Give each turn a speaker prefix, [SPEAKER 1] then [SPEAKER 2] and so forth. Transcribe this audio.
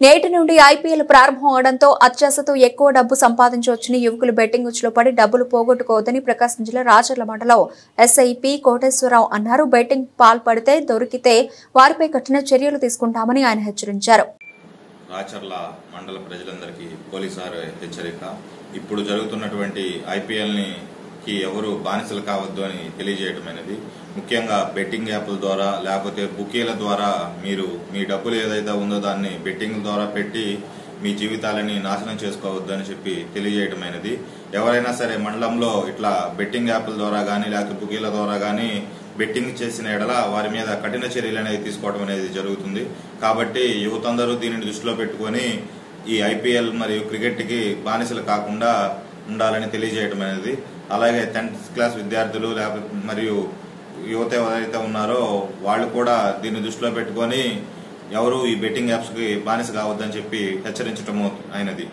[SPEAKER 1] నేటి నుండి ఐపీఎల్ ప్రారంభం అవడంతో అత్యాశతో ఎక్కువ డబ్బు సంపాదించవచ్చని యువకులు బెట్టింగ్ ఉచ్చులో పడి డబ్బులు పోగొట్టుకోవద్దని ప్రకాశం జిల్లా రాచర్ల మండలం ఎస్ఐ పి కోటేశ్వరరావు అన్నారు. బెట్టింగ్ పాల్పడితే దొరికితే వారిపై కఠిన చర్యలు తీసుకుంటామని ఆయన హెచ్చరించారు.
[SPEAKER 2] రాచర్ల మండల ప్రజలందరికీ పోలీసారు హెచ్చరిక. ఇప్పుడు జరుగుతున్నటువంటి ఐపీఎల్ కి ఎవరు బానిసలు కావద్దు అని తెలియజేయటమైనది. ముఖ్యంగా బెట్టింగ్ యాప్ల ద్వారా లేకపోతే బుకీల ద్వారా మీరు మీ డబ్బులు ఏదైతే ఉందో దాన్ని బెట్టింగ్ ద్వారా పెట్టి మీ జీవితాలని నాశనం చేసుకోవద్దు అని చెప్పి తెలియజేయటమైనది. ఎవరైనా సరే మండలంలో ఇట్లా బెట్టింగ్ యాప్ల ద్వారా గానీ లేకపోతే బుకీల ద్వారా గానీ బెట్టింగ్ చేసిన ఎడల వారి మీద కఠిన చర్యలు అనేది తీసుకోవడం అనేది జరుగుతుంది. కాబట్టి యువత అందరూ దీనిని దృష్టిలో పెట్టుకుని ఈ ఐపీఎల్ మరియు క్రికెట్ కి బానిసలు కాకుండా ఉండాలని తెలియజేయడం అనేది. అలాగే 10th క్లాస్ విద్యార్థులు మరియు యువత ఎవరైతే ఉన్నారో వాళ్ళు కూడా దీన్ని దృష్టిలో పెట్టుకుని ఎవరు ఈ బెట్టింగ్ యాప్స్ కి బానిస కావద్దని చెప్పి హెచ్చరించడం అయినది.